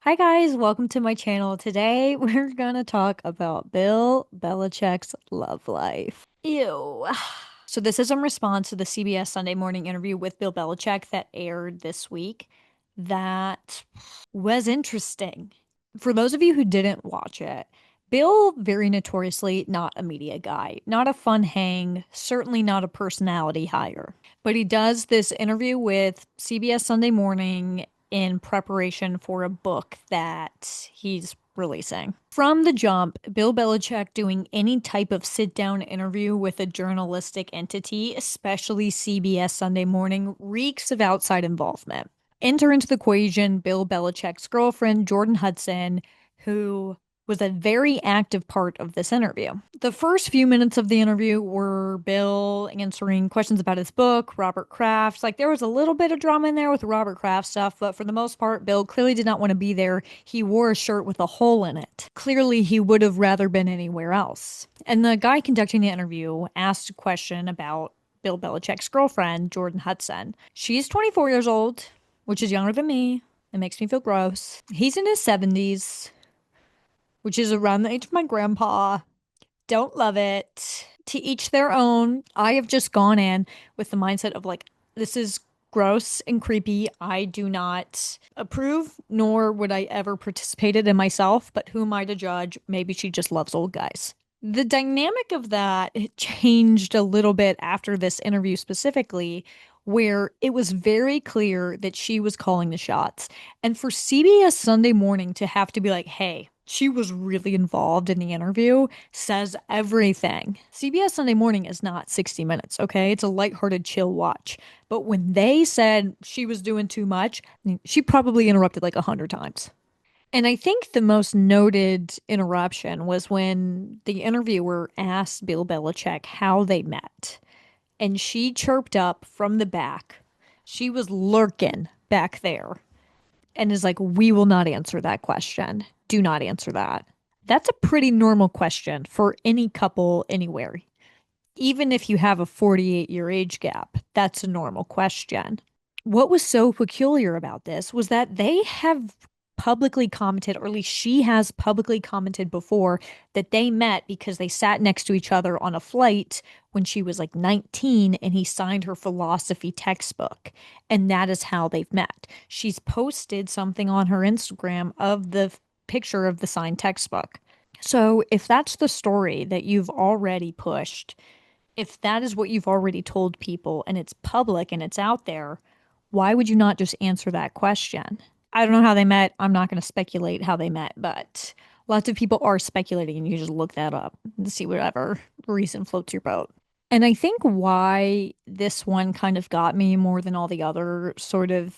Hi guys, welcome to my channel. Today we're gonna talk about Bill Belichick's love life. Ew. So this is in response to the CBS Sunday Morning interview with Bill Belichick that aired this week. That was interesting. For those of you who didn't watch it, Bill very notoriously not a media guy, not a fun hang, certainly not a personality hire. But he does this interview with CBS Sunday Morning in preparation for a book that he's releasing. From the jump, Bill Belichick doing any type of sit down interview with a journalistic entity, especially CBS Sunday Morning, reeks of outside involvement. Enter into the equation Bill Belichick's girlfriend, Jordon Hudson, who was a very active part of this interview. The first few minutes of the interview were Bill answering questions about his book, Robert Kraft. Like there was a little bit of drama in there with Robert Kraft stuff, but for the most part, Bill clearly did not want to be there. He wore a shirt with a hole in it. Clearly, he would have rather been anywhere else. And the guy conducting the interview asked a question about Bill Belichick's girlfriend, Jordon Hudson. She's 24 years old, which is younger than me. It makes me feel gross. He's in his 70s, which is around the age of my grandpa. Don't love it. To each their own. I have just gone in with the mindset of like, this is gross and creepy. I do not approve, nor would I ever participate in it myself, but who am I to judge? Maybe she just loves old guys. The dynamic of that changed a little bit after this interview specifically, where it was very clear that she was calling the shots. And for CBS Sunday Morning to have to be like, hey, she was really involved in the interview says everything. CBS Sunday Morning is not 60 Minutes, okay? It's a lighthearted, chill watch. But when they said she was doing too much, she probably interrupted like 100 times. And I think the most noted interruption was when the interviewer asked Bill Belichick how they met. And she chirped up from the back. She was lurking back there and is like, we will not answer that question. Do not answer that. That's a pretty normal question for any couple anywhere. Even if you have a 48-year age gap, that's a normal question. What was so peculiar about this was that they have publicly commented, or at least she has publicly commented before, that they met because they sat next to each other on a flight when she was like 19 and he signed her philosophy textbook. And that is how they've met. She's posted something on her Instagram of the picture of the signed textbook. So if that's the story that you've already pushed, if that is what you've already told people and it's public and it's out there, why would you not just answer that question? I don't know how they met. I'm not going to speculate how they met, but lots of people are speculating and you just look that up and see whatever reason floats your boat. And I think why this one kind of got me more than all the other sort of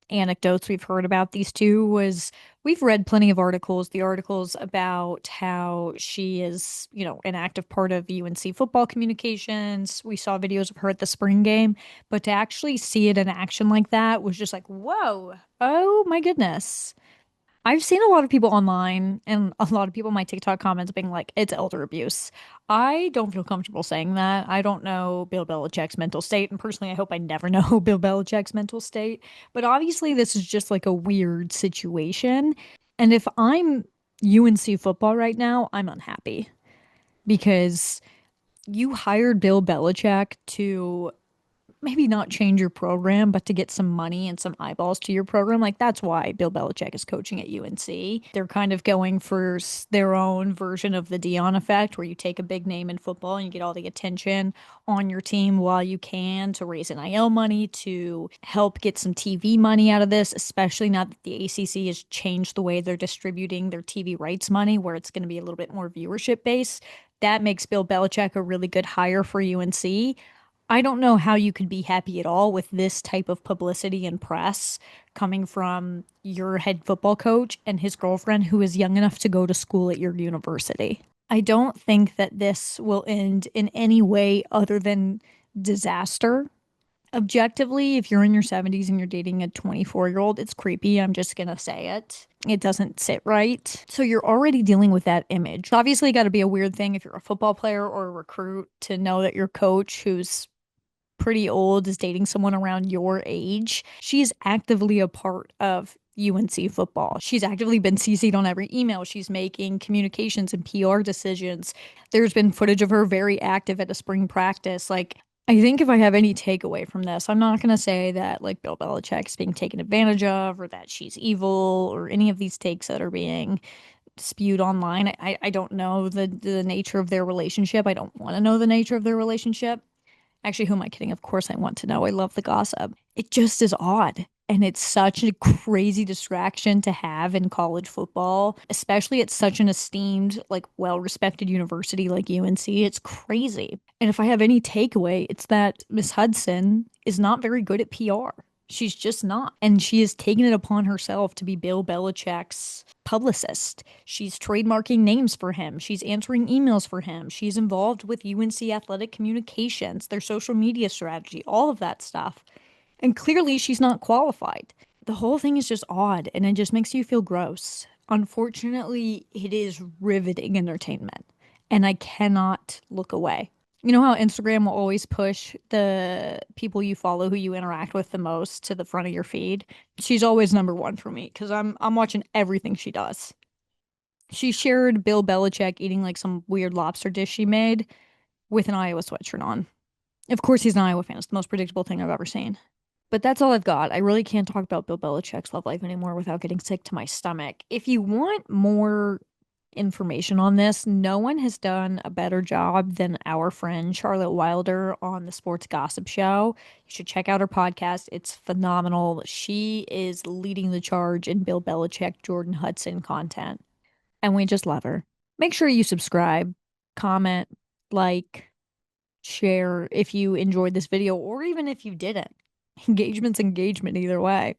anecdotes we've heard about these two was we've read plenty of articles, the articles about how she is, an active part of UNC football communications. We saw videos of her at the spring game, but to actually see it in action like that was just like, whoa, oh my goodness. I've seen a lot of people online and a lot of people in my TikTok comments being like, it's elder abuse. I don't feel comfortable saying that. I don't know Bill Belichick's mental state. And personally, I hope I never know Bill Belichick's mental state. But obviously, this is just like a weird situation. And if I'm UNC football right now, I'm unhappy because you hired Bill Belichick to maybe not change your program, but to get some money and some eyeballs to your program. Like that's why Bill Belichick is coaching at UNC. They're kind of going for their own version of the Dion effect, where you take a big name in football and you get all the attention on your team while you can to raise NIL money, to help get some TV money out of this, especially now that the ACC has changed the way they're distributing their TV rights money, where it's going to be a little bit more viewership based. That makes Bill Belichick a really good hire for UNC. I don't know how you could be happy at all with this type of publicity and press coming from your head football coach and his girlfriend who is young enough to go to school at your university. I don't think that this will end in any way other than disaster. Objectively, if you're in your 70s and you're dating a 24-year-old, it's creepy. I'm just going to say it. It doesn't sit right. So you're already dealing with that image. Obviously, got to be a weird thing if you're a football player or a recruit to know that your coach, who's pretty old, is dating someone around your age. She's actively a part of UNC football. She's actively been CC'd on every email she's making, communications and PR decisions. There's been footage of her very active at a spring practice. Like, I think if I have any takeaway from this, I'm not going to say that like Bill Belichick's being taken advantage of or that she's evil or any of these takes that are being spewed online. I don't know the nature of their relationship. I don't want to know the nature of their relationship. Actually, who am I kidding? Of course I want to know. I love the gossip. It just is odd. And it's such a crazy distraction to have in college football, especially at such an esteemed, like well-respected university like UNC. It's crazy. And if I have any takeaway, it's that Miss Hudson is not very good at PR. She's just not. And she has taken it upon herself to be Bill Belichick's publicist. She's trademarking names for him. She's answering emails for him. She's involved with UNC athletic communications, their social media strategy, all of that stuff. And clearly she's not qualified. The whole thing is just odd and it just makes you feel gross. Unfortunately, it is riveting entertainment and I cannot look away. You know how Instagram will always push the people you follow who you interact with the most to the front of your feed? She's always number one for me because I'm watching everything she does. She shared Bill Belichick eating like some weird lobster dish she made with an Iowa sweatshirt on. Of course, he's an Iowa fan. It's the most predictable thing I've ever seen. But that's all I've got. I really can't talk about Bill Belichick's love life anymore without getting sick to my stomach. If you want more information on this, no one has done a better job than our friend Charlotte Wilder on the Sports Gossip Show. You should check out her podcast. It's phenomenal. She is leading the charge in Bill Belichick, Jordon Hudson content, and we just love her. Make sure you subscribe, comment, like, share if you enjoyed this video, or even if you didn't. Engagement's engagement either way.